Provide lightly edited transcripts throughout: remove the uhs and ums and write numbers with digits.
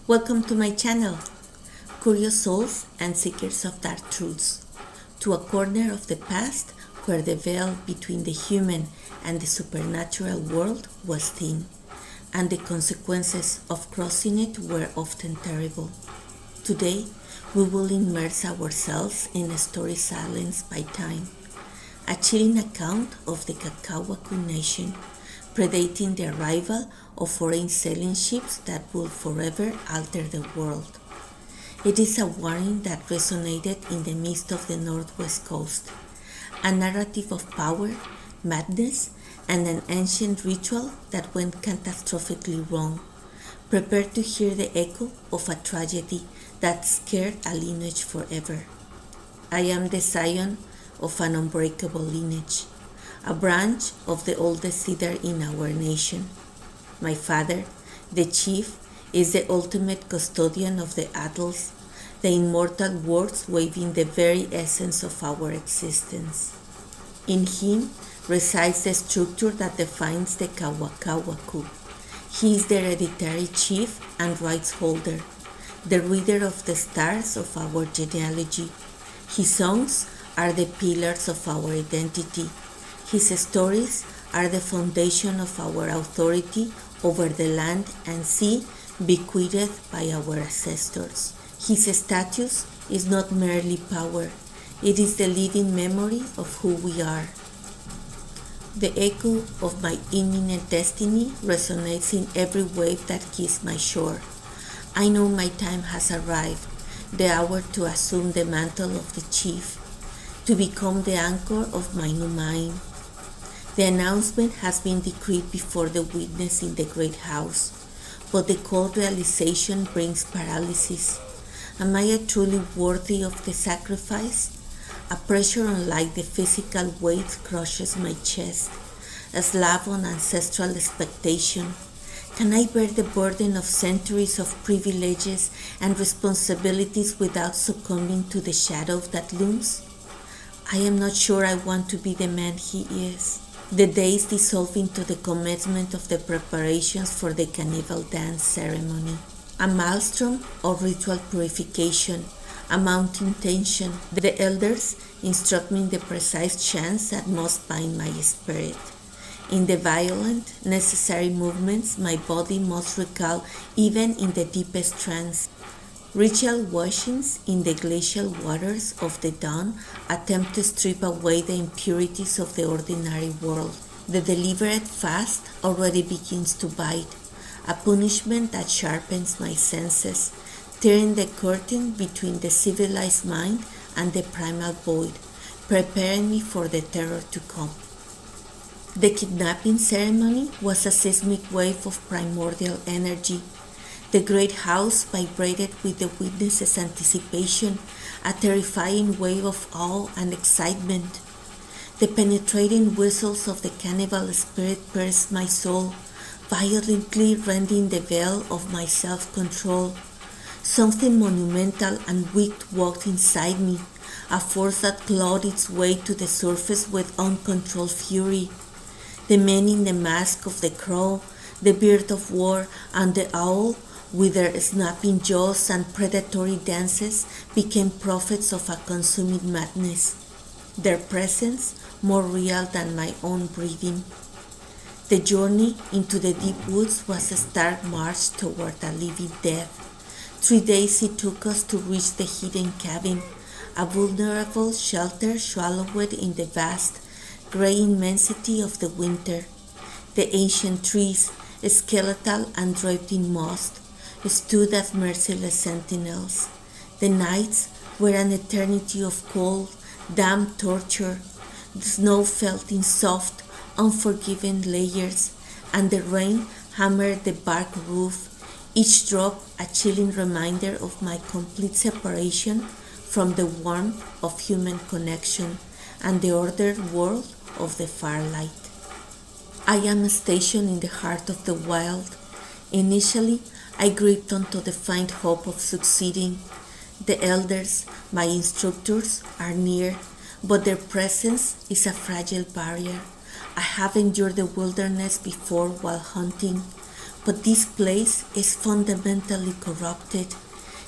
Welcome to my channel, curious souls and seekers of dark truths, to a corner of the past where the veil between the human and the supernatural world was thin, and the consequences of crossing it were often terrible. Today, we will immerse ourselves in a story silenced by time, a chilling account of the Kwakwaka'wakw nation, predating the arrival of foreign sailing ships that will forever alter the world. It is a warning that resonated in the midst of the Northwest Coast, a narrative of power, madness, and an ancient ritual that went catastrophically wrong. Prepare to hear the echo of a tragedy that scared a lineage forever. I am the scion of an unbreakable lineage, a branch of the oldest cedar in our nation. My father, the chief, is the ultimate custodian of the atolls, the immortal words waving the very essence of our existence. In him resides the structure that defines the Kwakwaka'wakw. He is the hereditary chief and rights holder, the reader of the stars of our genealogy. His songs are the pillars of our identity. His stories are the foundation of our authority over the land and sea bequeathed by our ancestors. His status is not merely power, it is the living memory of who we are. The echo of my imminent destiny resonates in every wave that kisses my shore. I know my time has arrived, the hour to assume the mantle of the chief, to become the anchor of my new mind. The announcement has been decreed before the witness in the great house, but the cold realization brings paralysis. Am I truly worthy of the sacrifice? A pressure unlike the physical weight crushes my chest, a slab on ancestral expectation. Can I bear the burden of centuries of privileges and responsibilities without succumbing to the shadow that looms? I am not sure I want to be the man he is. The days dissolve into the commencement of the preparations for the Cannibal dance ceremony, a maelstrom of ritual purification, a mounting tension. The elders instruct me in the precise chants that must bind my spirit. In the violent, necessary movements, my body must recall even in the deepest trance. Ritual washings in the glacial waters of the dawn attempt to strip away the impurities of the ordinary world. The deliberate fast already begins to bite, a punishment that sharpens my senses, tearing the curtain between the civilized mind and the primal void, preparing me for the terror to come. The kidnapping ceremony was a seismic wave of primordial energy. The great house vibrated with the witness's anticipation, a terrifying wave of awe and excitement. The penetrating whistles of the cannibal spirit pierced my soul, violently rending the veil of my self-control. Something monumental and wicked walked inside me, a force that clawed its way to the surface with uncontrolled fury. The men in the mask of the crow, the beard of war, and the owl, with their snapping jaws and predatory dances, became prophets of a consuming madness, their presence more real than my own breathing. The journey into the deep woods was a stark march toward a living death. 3 days it took us to reach the hidden cabin, a vulnerable shelter swallowed in the vast, gray immensity of the winter. The ancient trees, skeletal and draped in moss, stood as merciless sentinels. The nights were an eternity of cold, damp torture. The snow fell in soft, unforgiving layers, and the rain hammered the bark roof, each drop a chilling reminder of my complete separation from the warmth of human connection and the ordered world of the firelight. I am stationed in the heart of the wild. Initially, I gripped onto the faint hope of succeeding. The elders, my instructors, are near, but their presence is a fragile barrier. I have endured the wilderness before while hunting, but this place is fundamentally corrupted.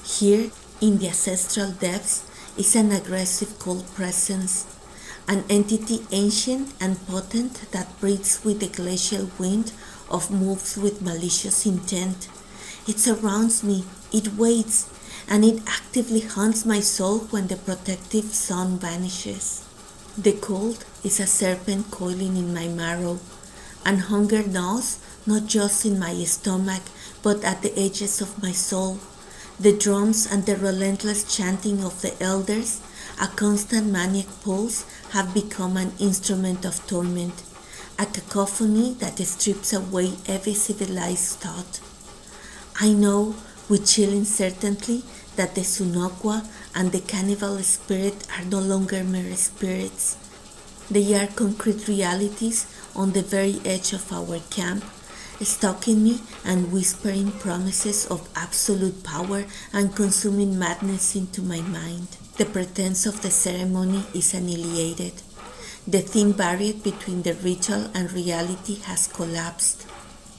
Here, in the ancestral depths, is an aggressive cold presence, an entity ancient and potent that breathes with the glacial wind of moves with malicious intent. It surrounds me, it waits, and it actively haunts my soul when the protective sun vanishes. The cold is a serpent coiling in my marrow, and hunger gnaws not just in my stomach, but at the edges of my soul. The drums and the relentless chanting of the elders, a constant maniac pulse, have become an instrument of torment, a cacophony that strips away every civilized thought. I know with chilling certainty that the Sunokwa and the cannibal spirit are no longer mere spirits. They are concrete realities on the very edge of our camp, stalking me and whispering promises of absolute power and consuming madness into my mind. The pretense of the ceremony is annihilated. The thin barrier between the ritual and reality has collapsed.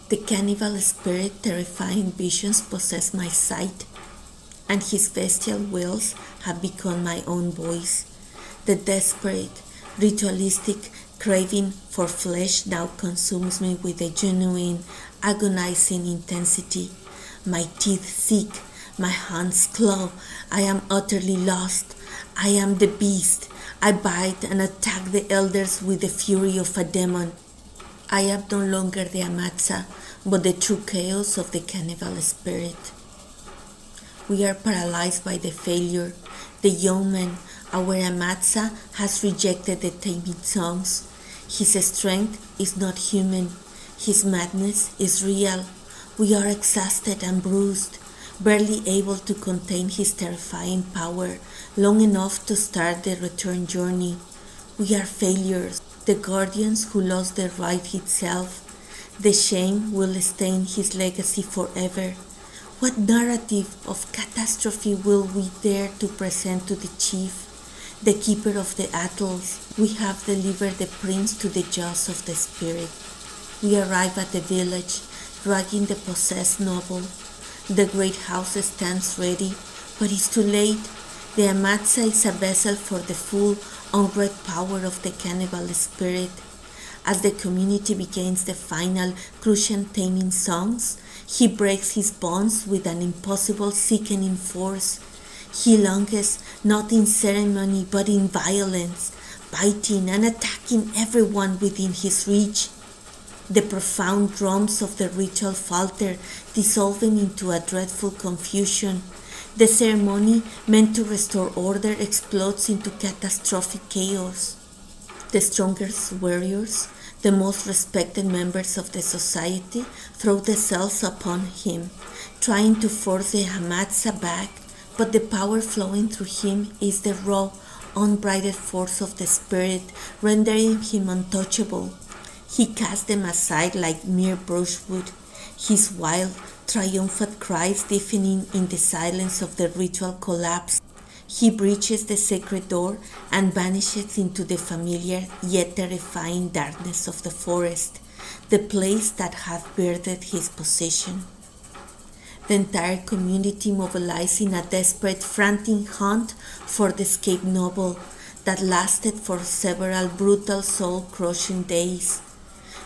The cannibal spirit terrifying visions possess my sight, and his bestial wills have become my own voice. The desperate, ritualistic craving for flesh now consumes me with a genuine, agonizing intensity. My teeth seek, my hands claw. I am utterly lost. I am the beast. I bite and attack the elders with the fury of a demon. I am no longer the Hamatsa, but the true chaos of the cannibal spirit. We are paralyzed by the failure. The young man, our Hamatsa, has rejected the taming songs. His strength is not human. His madness is real. We are exhausted and bruised, barely able to contain his terrifying power long enough to start the return journey. We are failures, the guardians who lost the right itself. The shame will stain his legacy forever. What narrative of catastrophe will we dare to present to the chief, the keeper of the atolls? We have delivered the prince to the jaws of the spirit. We arrive at the village, dragging the possessed noble. The great house stands ready, but it's too late. The Hamatsa is a vessel for the full, unread power of the cannibal spirit. As the community begins the final, crucial taming songs, he breaks his bonds with an impossible, sickening force. He longes not in ceremony but in violence, biting and attacking everyone within his reach. The profound drums of the ritual falter, dissolving into a dreadful confusion. The ceremony, meant to restore order, explodes into catastrophic chaos. The strongest warriors, the most respected members of the society, throw themselves upon him, trying to force the Hamatsa back, but the power flowing through him is the raw, unbridled force of the spirit, rendering him untouchable. He casts them aside like mere brushwood, his wild, triumphant cries deafening in the silence of the ritual collapse. He breaches the sacred door and vanishes into the familiar yet terrifying darkness of the forest, the place that had birthed his possession. The entire community mobilized in a desperate, frantic hunt for the escaped noble that lasted for several brutal, soul-crushing days.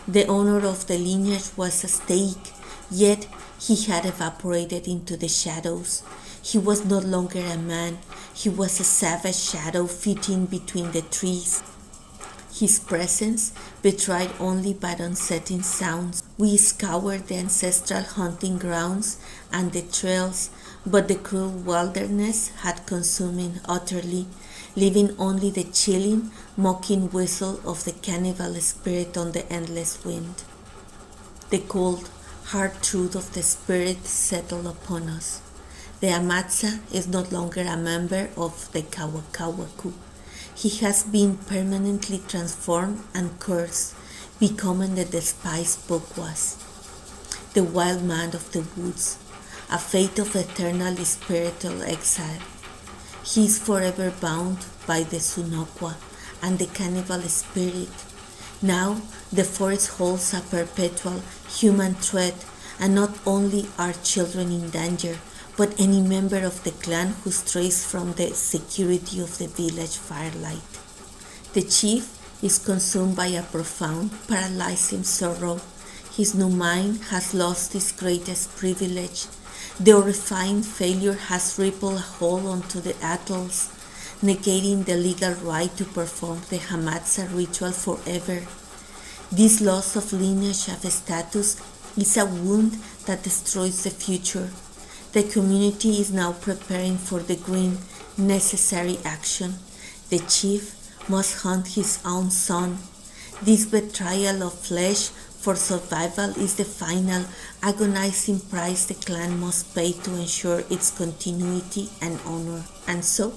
The honor of the lineage was at stake, yet he had evaporated into the shadows. He was no longer a man, he was a savage shadow fitting between the trees. His presence betrayed only by unsettling sounds. We scoured the ancestral hunting grounds and the trails, but the cruel wilderness had consumed him utterly, leaving only the chilling, mocking whistle of the cannibal spirit on the endless wind. The cold, hard truth of the spirit settled upon us. The Hamatsa is no longer a member of the Kwakwaka'wakw. He has been permanently transformed and cursed, becoming the despised Bokwas, the wild man of the woods, a fate of eternal spiritual exile. He is forever bound by the Sunokwa and the cannibal spirit. Now the forest holds a perpetual human threat, and not only are children in danger, but any member of the clan who strays from the security of the village firelight. The chief is consumed by a profound, paralyzing sorrow. His new mind has lost its greatest privilege. The horrifying failure has rippled a hole onto the atolls, negating the legal right to perform the Hamatsa ritual forever. This loss of lineage of status is a wound that destroys the future. The community is now preparing for the grim, necessary action. The chief must hunt his own son. This betrayal of flesh for survival is the final, agonizing price the clan must pay to ensure its continuity and honor. And so,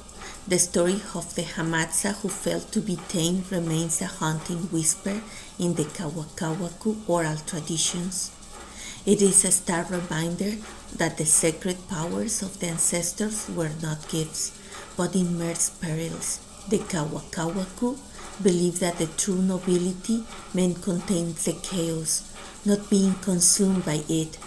the story of the Hamatsa who failed to be tamed remains a haunting whisper in the Kwakwaka'wakw oral traditions. It is a stark reminder that the sacred powers of the ancestors were not gifts, but immense perils. The Kwakwaka'wakw believed that the true nobility meant contained the chaos, not being consumed by it.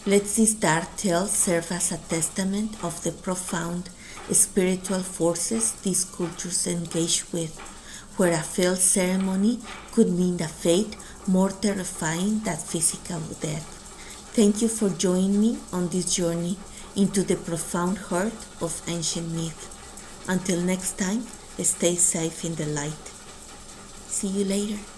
Let this dark tale serve as a testament of the profound spiritual forces these cultures engage with, where a failed ceremony could mean a fate more terrifying than physical death. Thank you for joining me on this journey into the profound heart of ancient myth. Until next time, stay safe in the light. See you later.